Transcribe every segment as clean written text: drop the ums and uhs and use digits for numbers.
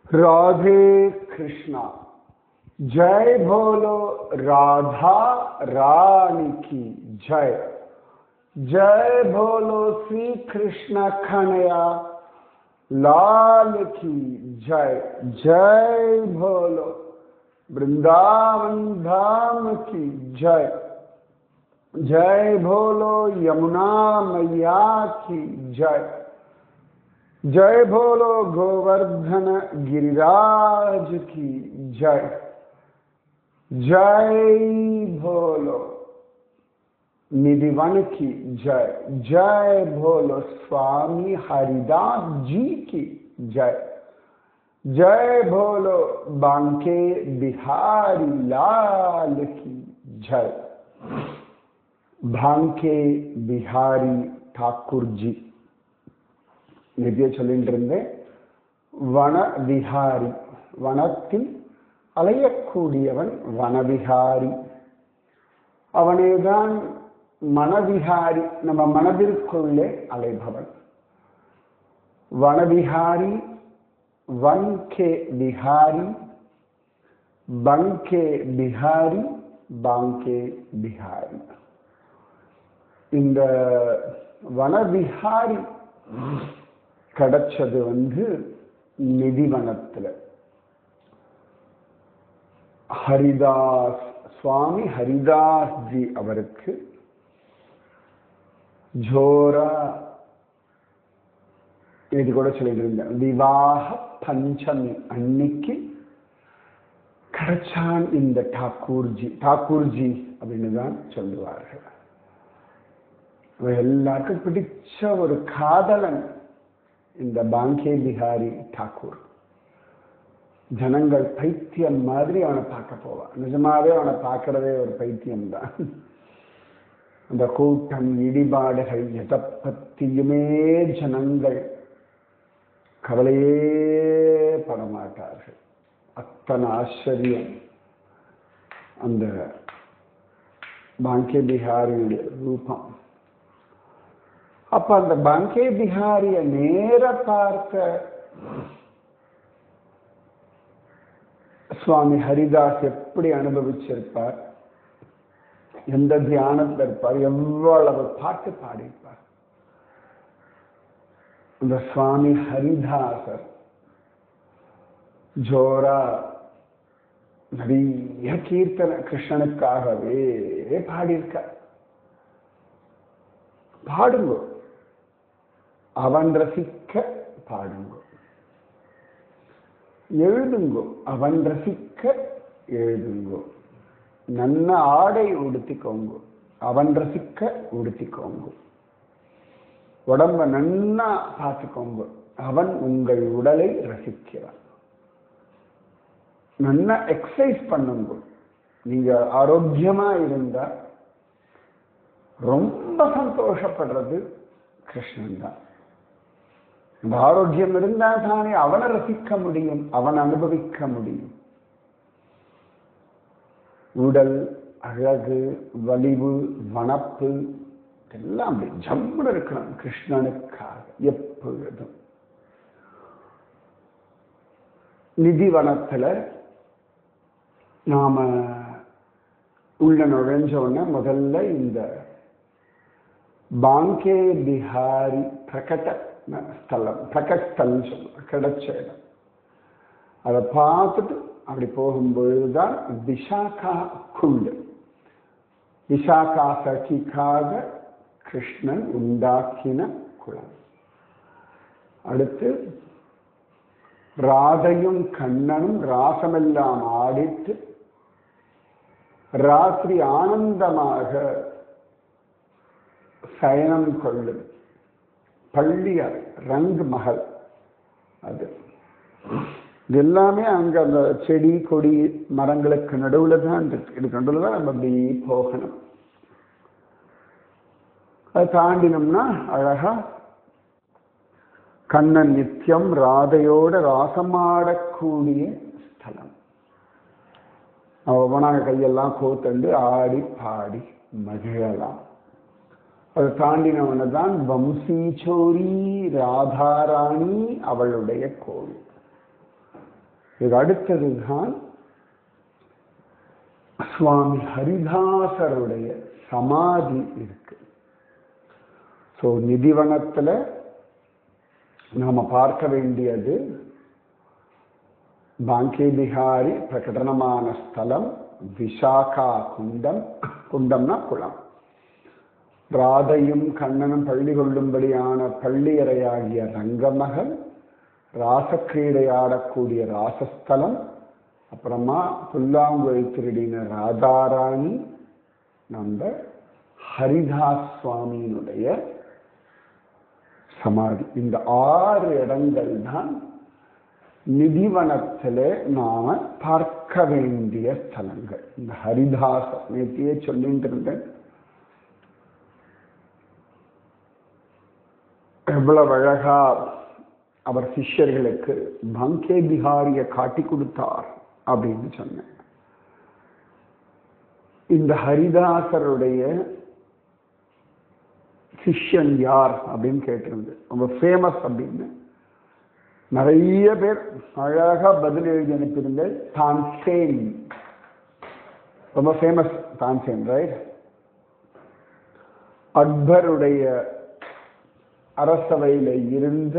राधे कृष्णा। जय बोलो राधा रानी की जय। जय बोलो श्री कृष्ण कन्हैया लाल की जय। जय बोलो वृंदावन धाम की जय। जय बोलो यमुना मैया की जय। जय बोलो गोवर्धन गिरिराज की जय। जय बोलो निधिवन की जय। जय बोलो स्वामी हरिदास जी की जय। जय बोलो बांके बिहारी लाल की जय। बांके बिहारी ठाकुर जी நிதிய சொல்லிட்டு இருந்தேன். வனவிஹாரி, வனத்தில் அலையக்கூடியவன் வனவிஹாரி. அவனேதான் மனவிஹாரி, நம்ம மனதிற்குள்ளே அலைபவன். வனவிஹாரி, வன்கே விஹாரி, பங்கே பிஹாரி, பாங்கே பிஹாரி. இந்த வனவிஹாரி கிடைச்சது நிதிவனத்துல. ஹரிதாஸ் சுவாமி ஹரிதாஸ் ஜி அவருக்கு ஜோரா இது கூட சொல்லிட்டு இருந்தேன். விவாக பஞ்சமி அன்னைக்கு கிடைச்சான் இந்த டாக்கூர்ஜி. டாக்கூர்ஜி அப்படின்னு தான் சொல்லுவார்கள். எல்லாருக்கும் பிடிச்ச ஒரு காதலன் இந்த பாங்கே பிஹாரி டாக்கூர். ஜனங்கள் பைத்தியம் மாதிரி அவனை பார்க்க போவான். நிஜமாவே அவனை பார்க்கறதே ஒரு பைத்தியம் தான். அந்த கூட்டம், இடிபாடுகள், எதை பத்தியுமே ஜனங்கள் கவலையே படமாட்டார்கள். அத்தனை ஆச்சரியம் அந்த பாங்கே பிஹாரியுடைய ரூபம். அப்ப அந்த பாங்கே பிஹாரிய நேர பார்த்த சுவாமி ஹரிதாஸ் எப்படி அனுபவிச்சிருப்பார், எந்த தியானத்தில் இருப்பார், எவ்வளவு பாட்டு பாடியிருப்பார். இந்த சுவாமி ஹரிதாசர் ஜோரா நிறைய கீர்த்தனை கிருஷ்ணனுக்காகவே பாடியிருக்கார். பாடுங்கோ, அவன் ரசிக்க பாடுங்கோ. எழுதுங்கோ, அவன் ரசிக்க எழுதுங்கோ. நல்ல ஆடை உடுத்திக்கோங்கோ, அவன் ரசிக்க உடுத்திக்கோங்கோ. உடம்ப நன்னா பார்த்துக்கோங்க, அவன் உங்கள் உடலை ரசிக்கிறான். நல்லா எக்ஸசைஸ் பண்ணுங்க. நீங்க ஆரோக்கியமா இருந்தா ரொம்ப சந்தோஷப்படுறது கிருஷ்ணன் தான். இந்த ஆரோக்கியம் இருந்தா தானே அவனை ரசிக்க முடியும், அவன் அனுபவிக்க முடியும். உடல் அழகு, வலிவு, வனப்பு எல்லாம் அப்படி ஜம்முன்னு இருக்கணும் கிருஷ்ணனுக்காக எப்பொழுதும். நிதிவனத்துல நாம உள்ள நுழைஞ்ச உடனே முதல்ல இந்த பாங்கே பிஹாரி பிரகட ஸ்தலம், பிரகஸ்தல் சொல்லுவாங்க, கிடைச்ச இடம். அதை பார்த்துட்டு அப்படி போகும்பொழுதுதான் விஷாகா குண்டு. விஷாகா சகிக்காக கிருஷ்ணன் உண்டாக்கின குளம். அடுத்து ராதையும் கண்ணனும் ராசமெல்லாம் ஆடித்து ராத்திரி ஆனந்தமாக சயனம் கொள்ளும் பள்ளியார் ரங்க் மஹல். அது இது எல்லாமே அங்க அந்த செடி கொடி மரங்களுக்கு நடுவுல தான் இருக்கு. இது நடுவுல தான் நம்ம அப்படி போகணும். அதை தாண்டினோம்னா அழகா கண்ணன் நித்தியம் ராதையோட ராசமாடக்கூடிய ஸ்தலம். அவனாக கையெல்லாம் கோத்தண்டு ஆடி பாடி மகிழலாம். அதை தாண்டினவன தான் வம்சீச்சோரி ராதாராணி அவளுடைய கோவில். இதுக்கு அடுத்ததுதான் சுவாமி ஹரிதாசருடைய சமாதி இருக்கு. ஸோ நிதிவனத்துல நாம பார்க்க வேண்டியது பாங்கே பிஹாரி பிரகடனமான ஸ்தலம், விஷாகா குண்டம், குண்டம்னா குளம், ராதையும் கண்ணனும் பள்ளி கொள்ளும்படியான பள்ளியறையாகிய ரங்கமகல், ராசக்கிரீடையாடக்கூடிய ராசஸ்தலம், அப்புறமா புல்லாங்குழல் திருடின ராதாராணி, நம்ம ஹரிதாஸ் சுவாமியினுடைய சமாதி. இந்த 6 இடங்கள் தான் நிதிவனத்திலே நாம பார்க்க வேண்டிய ஸ்தலங்கள். இந்த ஹரிதாஸ் நேற்றையே சொல்லிட்டு இருந்தேன், எவ்வளவு அழகா அவர் சிஷ்யர்களுக்கு பாங்கே பிஹாரிய காட்டி கொடுத்தார் அப்படின்னு சொன்னேன். இந்த ஹரிதாசருடைய சிஷ்யன் யார் அப்படின்னு கேட்டிருந்து, ரொம்ப ஃபேமஸ் அப்படின்னு நிறைய பேர் அழகா பதில் எழுதி அனுப்பியிருந்தேன். தான்சேன், ரொம்ப ஃபேமஸ் தான்சேன், ரைட்? அக்பருடைய அரசவையில் இருந்த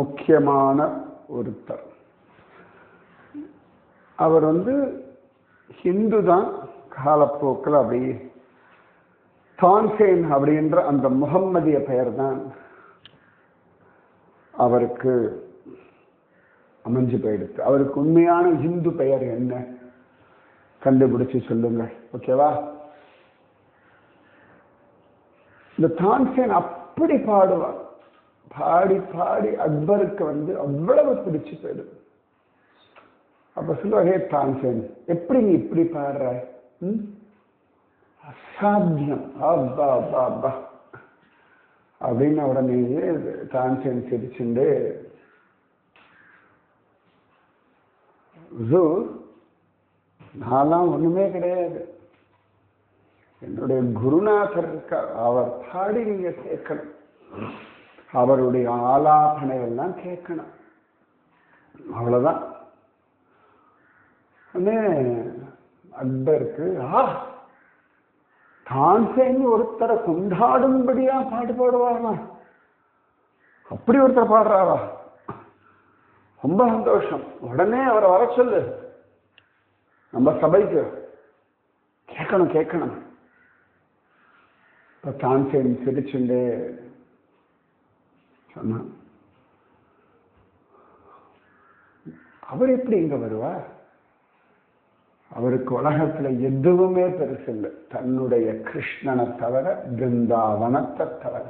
முக்கியமான ஒருத்தர். அவர் ஹிந்து தான், காலப்போக்கில் அப்படி தான்சேன் அப்படின்ற அந்த முகம்மதிய பெயர் தான் அவருக்கு அமைஞ்சு போயிடுச்சு. அவருக்கு உண்மையான ஹிந்து பெயர் என்ன கண்டுபிடிச்சு சொல்லுங்க, ஓகேவா? இந்த தான்சேன் அப்படி பாடுவார், பாடி பாடி அக்பருக்கு அவ்வளவு பிடிச்சு போயிடும். அப்ப சொல்லுவார், ஹே தான்சேன், எப்படி நீ இப்படி பாடுற? அசாத்தியம், அப்பா அப்பா அப்பா அப்படின்னு உடனே தான்சேன் சிரிச்சுண்டு, நான்லாம் ஒண்ணுமே கிடையாது, என்னுடைய குருநாதர் இருக்கார், அவர் பாடி நீங்க கேட்கணும், அவருடைய ஆலாபனை எல்லாம் கேட்கணும், அவ்வளவுதான். அக்பருக்கு தான்சேன் ஒருத்தரை கொண்டாடும்படியா பாட்டு பாடுவாரா, அப்படி ஒருத்தர் பாடுறாரா, ரொம்ப சந்தோஷம், உடனே அவரை வர சொல்லு நம்ம சபைக்கு, கேட்கணும் கேட்கணும். இப்ப தான்சேன் சிரிச்சுண்டே சொன்ன, அவர் எப்படி இங்க வருவார்? அவருக்கு உலகத்துல எதுவுமே பெருசு இல்லை, தன்னுடைய கிருஷ்ணனை தவிர, பிருந்தாவனத்தை தவிர.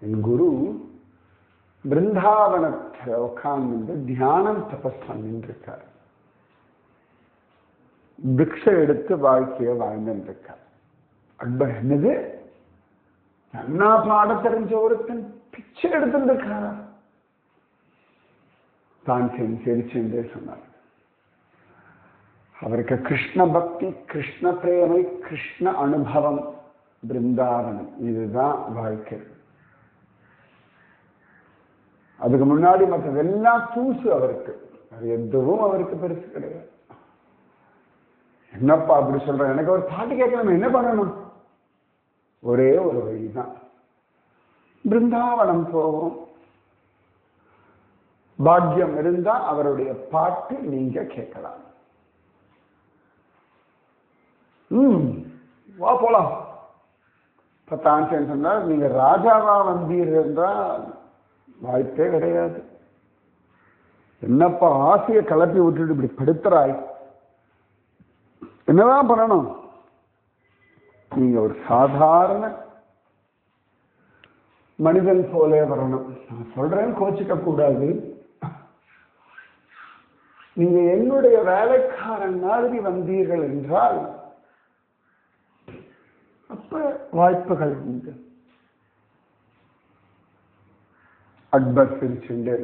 என் குரு பிருந்தாவனத்தை உட்கார்ந்து தியானம் தபஸ் பண்ணிட்டு இருக்கார், பிக்ஷை எடுத்து வாழ்க்கையை வாழ்ந்துட்டு இருக்கார். அக்பர் என்னது, நன்னா பாட தெரிஞ்ச ஒருத்தன் பிச்சை எடுத்துட்டு இருக்காரா? தான்சேன் சிரிச்சுட்டே சொன்னார், அவருக்கு கிருஷ்ண பக்தி, கிருஷ்ண பிரேமை, கிருஷ்ண அனுபவம், பிருந்தாவனம், இதுதான் வாழ்க்கை. அதுக்கு முன்னாடி மற்றதெல்லாம் தூசு அவருக்கு, அது எதுவும் அவருக்கு பெருசு கிடையாது. என்னப்பா அப்படி சொல்ற, எனக்கு ஒரு பாட்டு கேட்கணும், என்ன பண்ணணும்? ஒரே ஒரு வழிதான், பிருந்தாவனம் போவோம். பாக்கியம் இருந்தா அவருடைய பாட்டு நீங்க கேட்கலாம். வா போலாம். இப்ப தான்சேன் சொன்னார், நீங்க ராஜாவா வந்தீர்ன்றா வாய்ப்பே கிடையாது. என்னப்பா ஆசையை கலப்பி விட்டுட்டு இப்படி படுத்துறாய், என்னதான் பண்ணணும்? நீங்க ஒரு சாதாரண மனிதன் போலே வரணும். நான் சொல்றேன், கோச்சிக்க கூடாது. நீங்க என்னுடைய வேலைக்காரன் மாதிரி வந்தீர்கள் என்றால் அப்ப வாய்ப்புகள் உண்டு. அக்பர் சிரிச்சுண்டு,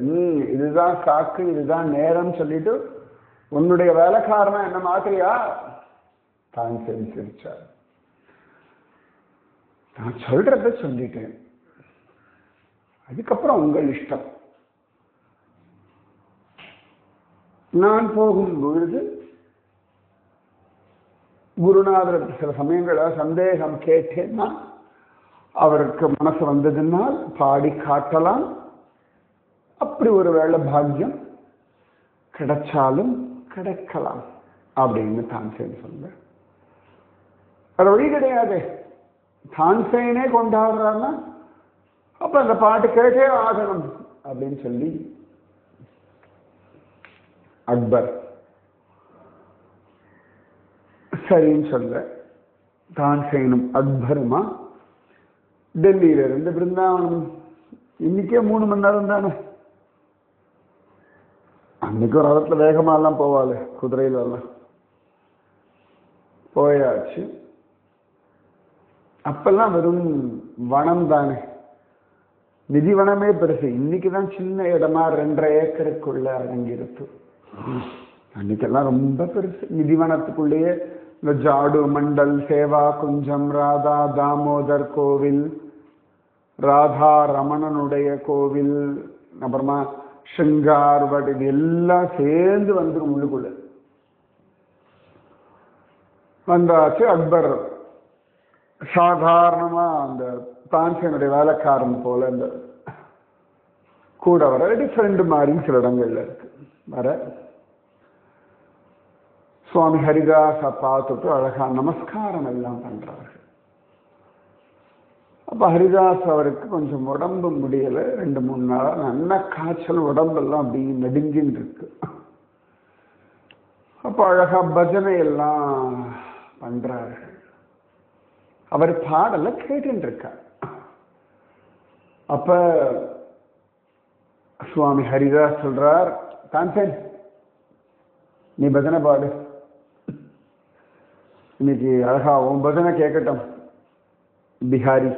இதுதான் சாக்கு, இதுதான் நேரம் சொல்லிட்டு உன்னுடைய வேலைக்காரனா என்ன மாத்திரியா? தான்சேன் சிரிச்சார், நான் சொல்றத சொல்லிட்டேன், அதுக்கப்புறம் உங்கள் இஷ்டம். நான் போகும்பொழுது குருநாதர் சில சமயங்கள சந்தேகம் கேட்டேன்னா அவருக்கு மனசு வந்ததுனால் பாடி காட்டலாம். அப்படி ஒரு வேளை பாக்கியம் கிடைச்சாலும் கிடைக்கலாம் அப்படின்னு தான்சேன் சொல்ல. வேற வழி கிடையாது. தான்சேனே கொண்டாடுறாருன்னா அப்ப அந்த பாட்டு கேட்டே ஆகணும் அப்படின்னு சொல்லி அக்பர் சரின்னு சொல்ல தான்சேனும் அக்பருமா டெல்லியில இருந்து பிருந்தாவனம் இன்னைக்கே 3 மணி நேரம் தானே. அன்னைக்கு ஒரு இடத்துல வேகமா எல்லாம் போவாள், குதிரையில எல்லாம் போயாச்சு. அப்பெல்லாம் வெறும் வனம் தானே, நிதி வனமே பெருசு. இன்னைக்குதான் சின்ன இடமா 2.5 ஏக்கருக்குள்ள அடங்கிருக்கு. அன்னைக்கெல்லாம் ரொம்ப பெருசு. நிதிவனத்துக்குள்ளேயே இந்த ஜாடு மண்டல், சேவா குஞ்சம், ராதா தாமோதர் கோவில், ராதா ரமணனுடைய கோவில், அப்புறமா சிங்கார்வட், இது எல்லாம் சேர்ந்து வந்துடும் உள்ளுக்குள்ள. வந்தாச்சு. அக்பர் சாதாரணமா அந்த தான்சேனுடைய வேலைக்காரன் போல இந்த கூட வர டிஃப்ரெண்ட் மாதிரி சில இடங்கள்ல இருக்கு வர. சுவாமி ஹரிதாஸை பார்த்துட்டு அழகா நமஸ்காரம் எல்லாம் பண்றார்கள். அப்ப ஹரிதாஸ் அவருக்கு கொஞ்சம் உடம்பு முடியல, 2-3 நாளா நல்ல காய்ச்சல், உடம்பெல்லாம் அப்படி நடுங்கின்னு இருக்கு. அப்ப அழகா பஜனை எல்லாம் பண்றார்கள். அவர் பாடல கேட்டு இருக்கார். அப்ப சுவாமி ஹரிதாஸ் சொல்றார், தான்சேன் நீ பஜனை பாடு, இன்னைக்கு அழகா உன் பஜனை கேட்கட்டும். பிஹாரி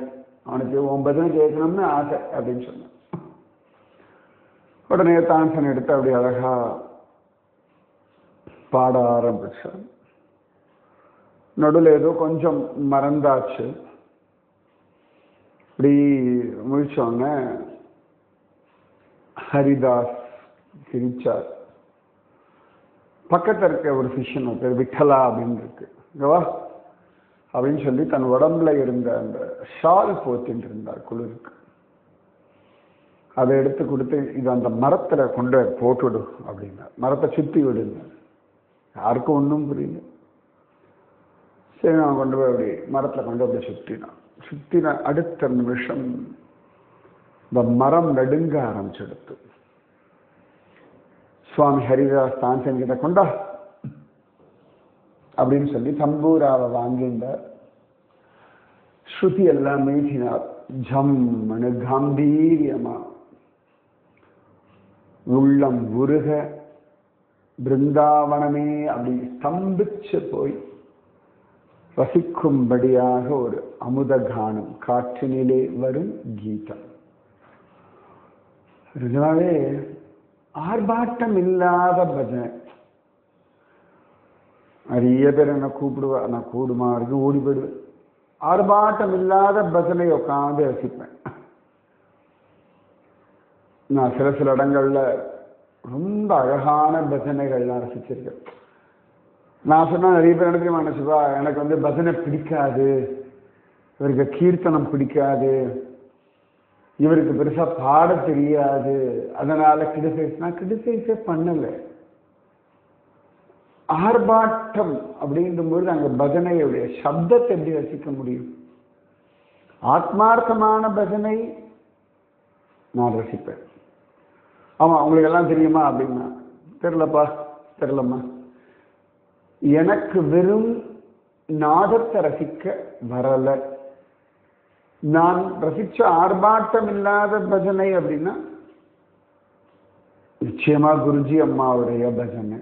அவனுக்கு உன் பஜனை கேட்கணும்னு ஆசை அப்படின்னு சொன்னான். உடனே தான்சேன் எடுத்து அப்படி அழகா பாட ஆரம்பிச்சான். நடுவில் ஏதோ கொஞ்சம் மறந்தாச்சு. இப்படி முடிச்சோன்ன ஹரிதாஸ் சிரிச்சார். பக்கத்தில் இருக்க ஒரு சிஷ்யன் பேர் விட்டலா அப்படின்னு இருக்கு, இங்கவா அப்படின்னு சொல்லி தன் உடம்புல இருந்த அந்த ஷால் போத்திட்டு இருந்தார் குளிருக்கு. அதை எடுத்து கொடுத்து இது அந்த மரத்துல கொண்டு போட்டுவிடு அப்படின்னா, மரத்தை சுத்தி விடுங்க. யாருக்கும் ஒன்றும் புரியல. சரி நான் கொண்டு போய் அப்படி மரத்துல கொண்டு அப்படி சுத்தின அடுத்த நிமிஷம் இந்த மரம் நடுங்க ஆரம்பிச்செடுத்து. சுவாமி ஹரிதாஸ் தான்சேன் கிட்ட கொண்டா அப்படின்னு சொல்லி தம்பூராவை வாங்கிண்டார். ஸ்ருதி எல்லாம் மீட்டினார். ஜம்மனு காம்பீரியமா உள்ளம் உருக பிருந்தாவனமே அப்படி ஸ்தம்பிச்சு போய் ரசிக்கும்படியாக ஒரு அமுத கானம், காற்றினிலே வரும் கீதம். நிஜமாவே ஆர்ப்பாட்டம் இல்லாத பஜனை. நிறைய பேர் என்ன கூப்பிடுவா, நான் கூடுமா வரைக்கும் ஓடி போயிடுவேன். ஆர்ப்பாட்டம் இல்லாத பஜனை உட்காந்து ரசிப்பேன். நான் சில இடங்கள்ல ரொம்ப அழகான பஜனைகள்லாம் ரசிச்சிருக்கேன். நான் சொன்னா நிறைய பேர் என்ன நினைச்சுப்பா, எனக்கு பஜனை பிடிக்காது, இவருக்கு கீர்த்தனம் பிடிக்காது, இவருக்கு பெருசா பாட தெரியாது, அதனால கிரிட்டிசைஸே பண்ணல. ஆர்ப்பாட்டம் அப்படிங்கும்போது அங்க பஜனையுடைய சப்தத்தை எப்படி ரசிக்க முடியும்? ஆத்மார்த்தமான பஜனை நான் ரசிப்பேன். ஆமா உங்களுக்கு எல்லாம் தெரியுமா அப்படின்னா, தெரியலப்பா தெரியலம்மா. எனக்கு வெறும் நாதத்தை ரசிக்க வரல. நான் ரசிச்ச ஆர்ப்பாட்டம் இல்லாத பஜனை அப்படின்னா நிச்சயமா குருஜி அம்மாவுடைய பஜனை.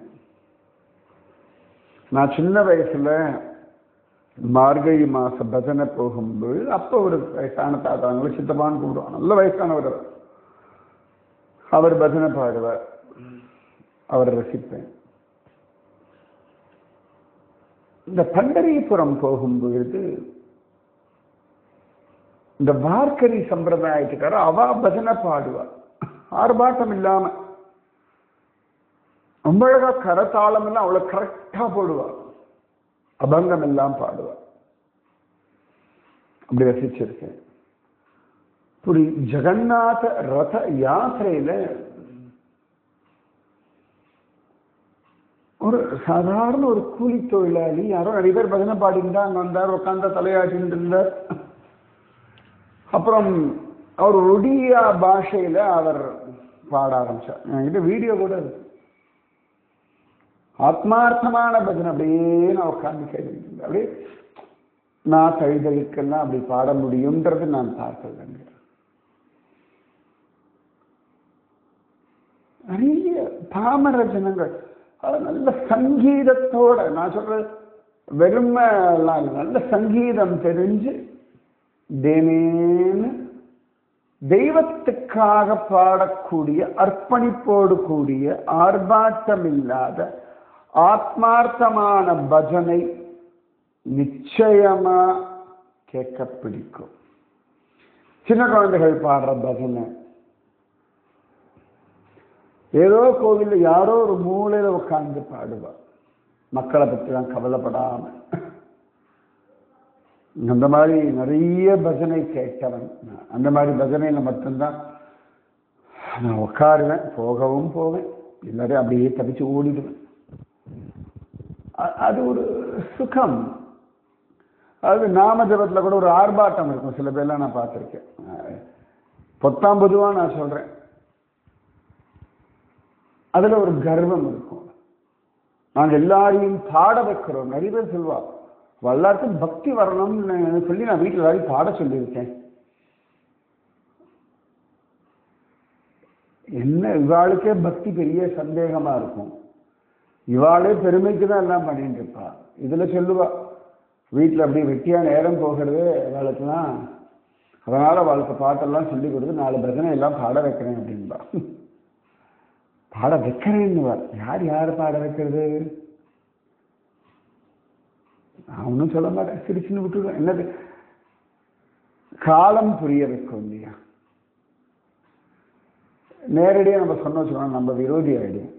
நான் சின்ன வயசுல மார்கழி மாச பஜனை போகும்போது அப்ப ஒரு வயசான தாத்தாங்களை சித்தப்பான்னு கூப்பிடுவான், நல்ல வயசானவர். அவர் பஜனை பாடுவார், அவரை ரசிப்பேன். இந்த பண்டரிபுரம் போகும்பொழுது இந்த வார்க்கரி சம்பிரதாயத்துக்கார அவ பஜனை பாடுவார், ஆர்ப்பாட்டம் இல்லாம. ரொம்ப அழகா கரத்தாளம் எல்லாம் அவ்வளவு கரெக்டா போடுவா, அபங்கம் எல்லாம் பாடுவா. அப்படி ரசிச்சிருக்கேன். இப்படி ஜெகநாத ரத யாத்திரையில ஒரு சாதாரண ஒரு கூலி தொழிலாளி, யாரோ நிறைய பேர் பஜனை பாடிட்டு அங்க வந்தார், உட்கார்ந்த தலையாட்டின்னு இருந்தார். அப்புறம் அவர் ஒடியா பாஷையில அவர் பாட ஆரம்பிச்சார். என்கிட்ட வீடியோ கூட இருக்கு. ஆத்மார்த்தமான பஜனை அப்படியே நான் உட்கார்ந்து கேட்டு அப்படியே நான் தழுதலுக்கெல்லாம் அப்படி பாட முடியும்ன்றது நான் பார்த்தது. நிறைய பாமர ஜனங்கள் நல்ல சங்கீதத்தோட, நான் சொல்றது வெறுமை நல்ல சங்கீதம் தெரிஞ்சு தேனேன்னு தெய்வத்துக்காக பாடக்கூடிய, அர்ப்பணிப்போடு கூடிய, ஆர்ப்பாட்டம் இல்லாத ஆத்மார்த்தமான பஜனை நிச்சயமா கேட்க பிடிக்கும். சின்ன குழந்தைகள் பாடுற பஜனை ஏதோ கோவில்ல யாரோ ஒரு மூலையில உட்கார்ந்து பாடுவா, மக்களை பத்தி தான் கவலைப்படாம. அந்த மாதிரி நிறைய பஜனை கேட்டவன். அந்த மாதிரி பஜனையில மட்டும்தான் நான் உட்காருவேன், போகவும் போவேன், எல்லாரையும் அப்படியே தப்பிச்சு ஓடிடுவேன். அது ஒரு சுகம். அதாவது நாம ஜபத்துல கூட ஒரு ஆர்ப்பாட்டம் இருக்கும். சில பேர்லாம் நான் பார்த்திருக்கேன். பொத்தாம் பொதுவா நான் சொல்றேன், அதுல ஒரு கர்வம் இருக்கும். நாங்க எல்லாரையும் பாட வைக்கிறோம். நிறைய பேர் சொல்வா, எல்லாருக்கும் பக்தி வரணும்னு சொல்லி நான் வீட்டில் எல்லாரையும் பாட சொல்லியிருக்கேன். என்ன இவாளுக்கே பக்தி பெரிய சந்தேகமா இருக்கும். இவாளே பெருமைக்கு தான் எல்லாம் பண்ணிட்டு இருப்பா. இதுல சொல்லுவா, வீட்டில் அப்படி வெட்டியா நேரம் போகிறது அவளுக்குலாம், அதனால அவளுக்கு பாட்டெல்லாம் சொல்லி கொடுத்து 4 பஜனை எல்லாம் பாட வைக்கிறேன் அப்படின்பா. பாட வைக்கிறேன்னு யார் யார் பாட வைக்கிறது? நான் ஒன்றும் சொல்ல மாட்டேன், சிரிச்சுன்னு விட்டுருவேன். என்னது காலம் புரிய வைக்கும் இல்லையா? நேரடியாக நம்ம சொன்ன வச்சுக்கோங்க, நம்ம விரோதி ஆயிடும்.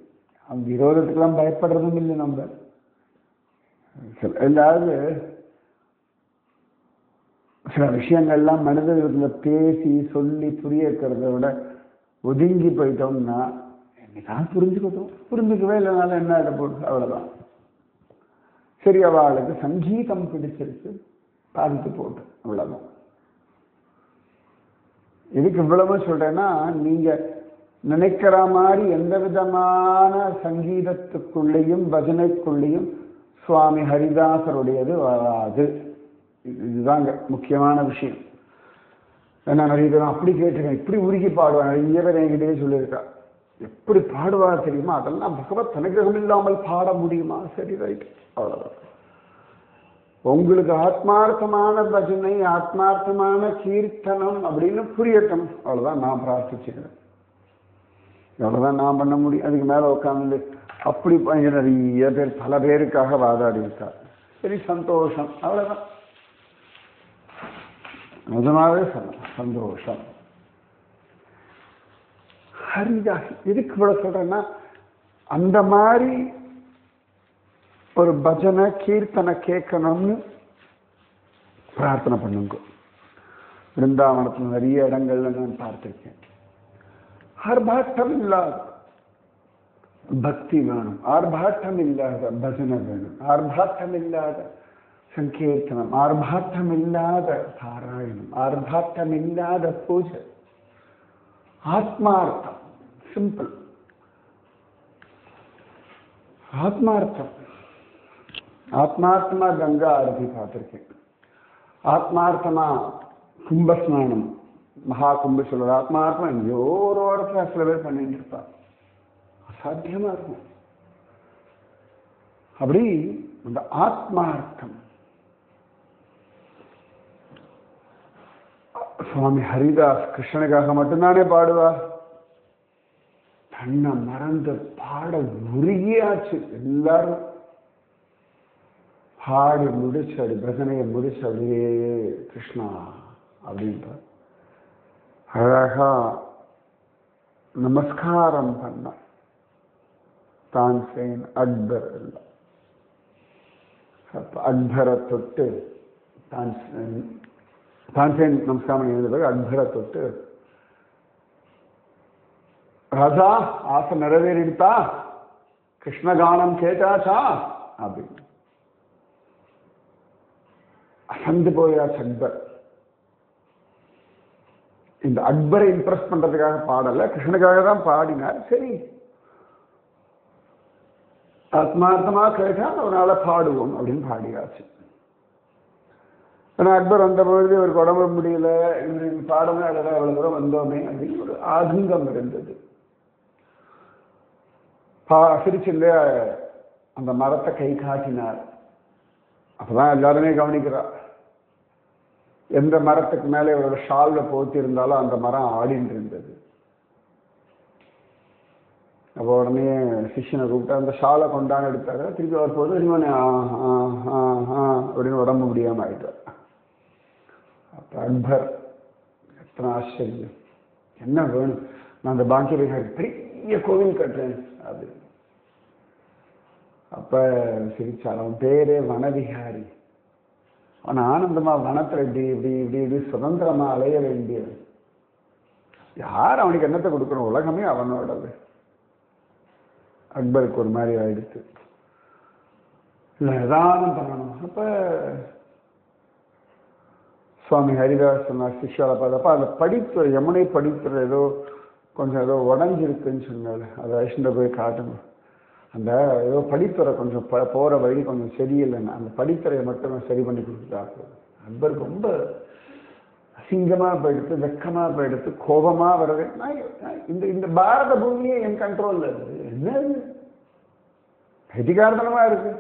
அந்த விரோதத்துக்கெல்லாம் பயப்படுறதும் இல்லை. நம்ம எல்லாவது சில விஷயங்கள்லாம் மனிதர்களுக்கு பேசி சொல்லி புரிய வைக்கிறத விட ஒதுங்கி போயிட்டோம்னா என்னைக்காவது புரிஞ்சுக்கட்டும், புரிஞ்சுக்கவே இல்லைனாலும் என்ன ஆகிட போகுது, அவ்வளோதான். சரி, அவளுக்கு சங்கீதம் பிடிச்சிருக்கு, பாதித்து போட்டு, அவ்வளோதான். இதுக்கு இவ்வளவு சொல்றேன்னா, நீங்க நினைக்கிற மாதிரி எந்த விதமான சங்கீதத்துக்குள்ளேயும் பஜனைக்குள்ளேயும் சுவாமி ஹரிதாசருடையது வராது. இதுதாங்க முக்கியமான விஷயம். ஏன்னா நிறைய பேர் அப்படி கேட்டிருக்கேன், இப்படி உருகி பாடுவாங்க. நிறைய பேர் என்கிட்டயே சொல்லியிருக்கா, எப்படி பாடுவார் தெரியுமா, அதெல்லாம் பகவத் அனுகிரகம் இல்லாமல் பாட முடியுமா? சரி, ரைட், அவ்வளவுதான். உங்களுக்கு ஆத்மார்த்தமான பஜனை, ஆத்மார்த்தமான கீர்த்தனம் அப்படின்னு புரியட்டும், அவ்வளவுதான் நான் பிரார்த்திச்சுக்கிறேன். அவ்வளவுதான் நான் பண்ண முடியும். அதுக்கு மேல உட்காந்து அப்படி நிறைய பேர் பல பேருக்காக வாதாடி இருக்கார். சரி, சந்தோஷம், அவ்வளவுதான். நிஜமாவே சந்தோஷம். ஹரிதாஸ் எதுக்கு இவ்வளவு சொல்றேன்னா, அந்த மாதிரி ஒரு பஜனை கீர்த்தனை கேட்கணும்னு பிரார்த்தனை பண்ணுங்க. பிருந்தாவனத்தில் நிறைய இடங்கள்ல நான் பார்த்திருக்கேன். ஆர்ப்பாட்டம் இல்லாத பக்தி வேணும், ஆர்ப்பாட்டம் இல்லாத பஜனை வேணும், ஆர்ப்பாட்டம் இல்லாத சங்கீர்த்தனம், ஆர்ப்பாட்டம் இல்லாத பாராயணம், ஆர்ப்பாட்டம் இல்லாத பூஜை. ஆத்மார்த்தம், சிம்பிள் ஆத்மார்த்தம். ஆத்மார்த்தமா கங்கா ஆரத்தி பார்த்திருக்கேன். ஆத்மார்த்தமா கும்பஸ்நானம், மகா கும்ப சொல்ற ஆத்மார்த்தமா எங்கேயோ ஒரு இடத்துல சில பேர் பண்ணிட்டு இருப்பா. அசாத்தியமா இருக்கும். அப்படி அந்த ஆத்மார்த்தம் சுவாமி ஹரிதாஸ் கிருஷ்ணனுக்காக மட்டும்தானே பாடுவார். தன்னை மறந்து பாட உருகியாச்சு. எல்லாரும் பாடி முடிச்சு, அப்படி பஜனையை முடிச்சு அப்படியே கிருஷ்ணா அப்படின்ற அழகா நமஸ்காரம் பண்ண. தான்சேன், அக்பர் எல்லாம். அக்பரை தொட்டு தான்சேன் நமஸ்காரம் எழுந்த பிறகு அக்பரை தொட்டு, ராஜா ஆசை நிறைவேறிடுதா, கிருஷ்ணகானம் கேட்டாச்சா அப்படின்னு அசந்து போயாச்சு அக்பர். இந்த அக்பரை இம்ப்ரெஸ் பண்றதுக்காக பாடல, கிருஷ்ணனுக்காக தான் பாடினார். சரி, ஆத்மார்த்தமா கேட்டா அவனால பாடுவோம் அப்படின்னு பாடியாச்சு. ஆனா அக்பர் வந்த பொழுது அவருக்கு உடம்பு முடியல, பாடமே அதெல்லாம் எவ்வளவு தூரம் வந்தோமே அப்படின்னு ஒரு ஆதங்கம் இருந்தது. சிரிச்சுல அந்த மரத்தை கை காட்டினார். அப்பதான் எல்லாருமே கவனிக்கிறார். எந்த மரத்துக்கு மேலே இவரோட ஷால்ல போத்தி இருந்தாலும் அந்த மரம் ஆடிட்டு இருந்தது. அப்போ உடனே சிஷ்யனை கூப்பிட்டு அந்த ஷாலை கொண்டாந்து எடுத்தாரு. திருப்பி அவர் போது அப்படின்னு உடம்பு முடியாம ஆயிட்டார். அப்ப அக்பர் எத்தனை ஆச்சரியம், என்ன வேணும், நான் அந்த பாக்கிய பெரிய கோவில் கட்டுறேன் அப்படின்னு. அப்ப சிரிச்சார். அவன் பேரே வனவிஹாரி. அவன் ஆனந்தமா வனத்துல இப்படி இப்படி இப்படி இப்படி சுதந்திரமா அலைய வேண்டியது. யார் அவனுக்கு என்னத்தை கொடுக்கணும், உலகமே அவனோடது. அக்பருக்கு ஒரு மாதிரி ஆயிடுச்சு. இல்லை நிதானம் பண்ணணும். அப்ப சுவாமி ஹரிதாஸ் சொன்னார் சிஷ்யாவை பார்த்தப்ப அந்த படிப்பு யமுனை படிப்புற ஏதோ கொஞ்சம் ஏதோ உடஞ்சிருக்குன்னு சொன்னாரு. அதை அழிச்சுட்டு போய் காட்டணும். அந்த ஏதோ படித்துறை கொஞ்சம் போற வழி கொஞ்சம் சரியில்லைன்னா அந்த படித்துறையை மட்டும் சரி பண்ணி கொடுத்துட்டாரு. அக்பருக்கு ரொம்ப அசிங்கமா போயிடுத்து, வெக்கமா போயிடுத்து, கோபமா வர்றது. இந்த இந்த பாரத பூமியே என் கண்ட்ரோல்ல இருக்கு, என்ன கதிகாரத்தனமா இருக்கு.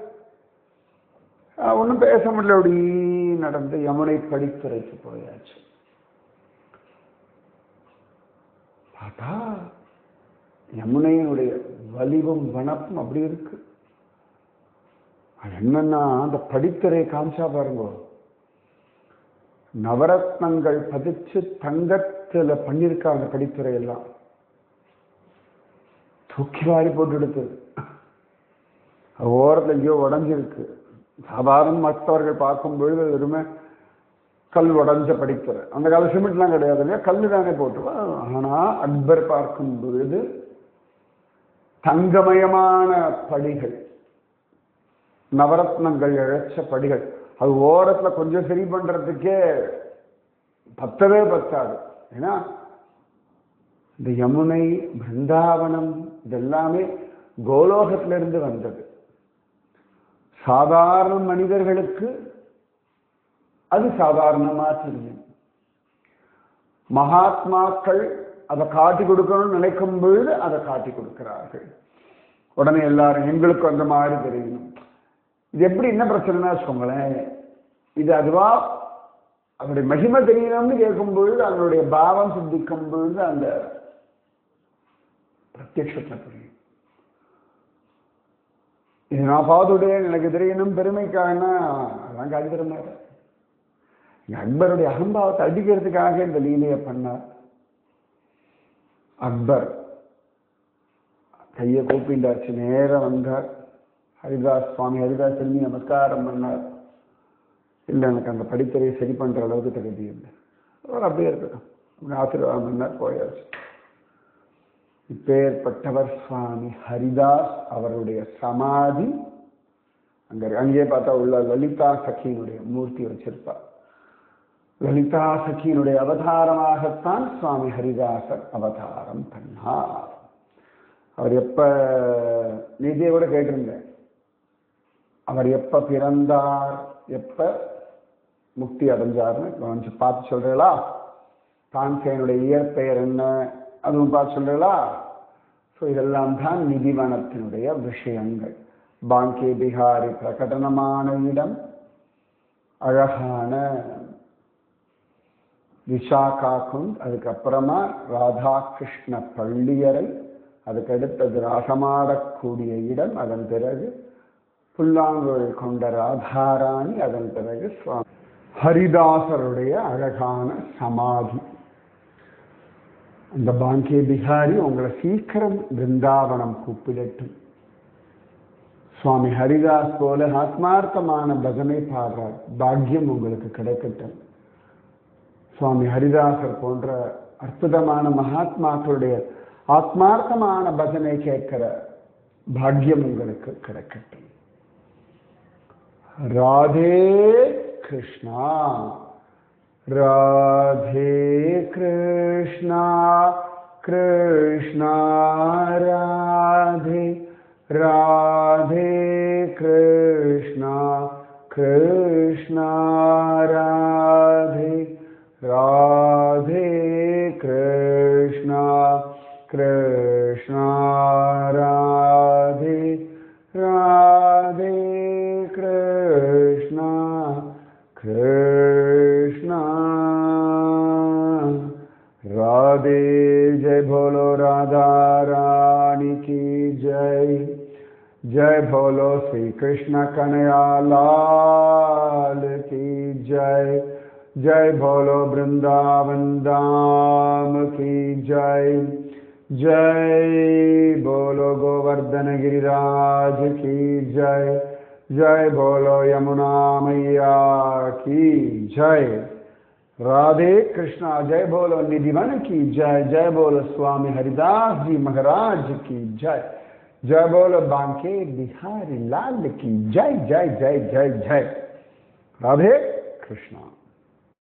ஒன்றும் பேச முடியல. அப்படி நடந்து யமுனை படித்துறைக்கு போயாச்சு. பார்த்தா யமுனையினுடைய வலிவும் வனப்பும் அப்படி இருக்கு. அது என்னன்னா அந்த படித்துறை காமிச்சா பாருங்க, நவரத்னங்கள் பதிச்சு தங்கத்துல பண்ணிருக்காங்க. படித்துறை எல்லாம் தூக்கி வாரி போட்டு எடுத்தது. ஓரத்துல எங்கேயோ உடஞ்சிருக்கு. சாதாரண மற்றவர்கள் பார்க்கும்பொழுது வெறுமே கல் உடஞ்ச படித்துறை. அந்த கால சிமெண்ட்லாம் கிடையாது இல்லையா, கல்லு தானே போட்டுருவோம். ஆனா அக்பர் பார்க்கும் பொழுது தங்கமயமான படிகள், நவரத்னங்கள் இழைச்ச படிகள். அது ஓரத்துல கொஞ்சம் சரி பண்றதுக்கே பத்தவே பத்தாது. ஏன்னா இந்த யமுனை, பிருந்தாவனம் இதெல்லாமே கோலோகத்திலிருந்து வந்தது. சாதாரண மனிதர்களுக்கு அது சாதாரணமா தெரியும். மகாத்மாக்கள் அதை காட்டி கொடுக்கணும்னு நினைக்கும் பொழுது அதை காட்டி கொடுக்கிறார்கள். உடனே எல்லாரும் எங்களுக்கு அந்த மாதிரி தெரியணும். இது எப்படி என்ன பிரச்சனைனா வச்சுக்கோங்களேன், இது அதுவா அவருடைய மகிமை தெரியணும்னு கேட்கும் பொழுது அதனுடைய பாவம் சித்திக்கும் பொழுது அந்த பிரத்யட்சத்தை புரியும். இது நான் பாதுடைய எனக்கு தெரியணும் பெருமைக்காகனா அதான் காட்டி தர மாட்டேன். அக்பருடைய அகம்பாவத்தை அடிக்கிறதுக்காக இந்த லீலையை பண்ணார். அக்பர் கையை கூப்பிண்டாச்சு, நேரம் வந்தார். ஹரிதாஸ் சுவாமி ஹரிதாஸ் திரும்பி நமஸ்காரம் பண்ணார். இல்லை எனக்கு அந்த படித்துறையை சரி பண்ற அளவுக்கு தகுதி இல்லை, அவர் அப்படியே இருக்கட்டும் ஆசீர்வாதம் பண்ணார், போயாச்சு. இப்பேற்பட்டவர் சுவாமி ஹரிதாஸ். அவருடைய சமாதி அங்கே பார்த்தா உள்ள லலிதா சகியினுடைய மூர்த்தி வச்சிருப்பார். லலிதா சகியினுடைய அவதாரமாகத்தான் சுவாமி ஹரிதாசர் அவதாரம் பண்ணார். அவர் எப்ப நிதியோட கேட்டிருந்தேன், அவர் எப்ப பிறந்தார், எப்ப முக்தி அடைஞ்சார்னு கொஞ்சம் பார்த்து சொல்றீங்களா? தான்சேனுடைய இயற்பெயர் என்ன, அதுவும் பார்த்து சொல்றீங்களா? ஸோ இதெல்லாம் தான் நிதிவனத்தினுடைய விஷயங்கள். பாங்கே பிஹாரி பிரகடனமான இடம், அழகான விஷாகா குண்ட், அதுக்கப்புறமா ராதா கிருஷ்ண பள்ளியறை, அதுக்கு அடுத்தது ராசமாடக்கூடிய இடம், அதன் பிறகு புல்லாங்குழல் கொண்ட ராதாராணி, அதன் பிறகு சுவாமி ஹரிதாசருடைய அழகான சமாதி. அந்த பாங்கே பிஹாரி உங்களை சீக்கிரம் பிருந்தாவனம் கூப்பிடட்டும். சுவாமி ஹரிதாஸ் போல ஆத்மார்த்தமான பஜனை பாடுறார். பாக்கியம் உங்களுக்கு கிடைக்கட்டும். சுவாமி ஹரிதாசர் போன்ற அற்புதமான மகாத்மாக்களுடைய ஆத்மார்த்தமான பஜனை கேட்கிற பாக்கியம் உங்களுக்கு கிடைக்கட்டும். ராதே கிருஷ்ணா, ராதே கிருஷ்ணா, கிருஷ்ணா ராதே, ராதே கிருஷ்ணா, கிருஷ்ணா ராதே, ராதே கிருஷ்ணா, கிருஷ்ணா ராதே, ராதே கிருஷ்ணா, கிருஷ்ணா ராதே. जय बोलो राधा रानी की जय, जय बोलो श्री कृष्ण कन्हैया लाल की जय, जय बोलो वृंदावन धाम की जय, जय बोलो गोवर्धन गिरिराज की जय, जय बोलो यमुना मैया की जय. राधे कृष्णा. जय बोलो निधिवन की जय, जय बोलो स्वामी हरिदास जी महाराज की जय, जय बोलो बांके बिहारी लाल की जय, जय जय जय जय. राधे कृष्णा.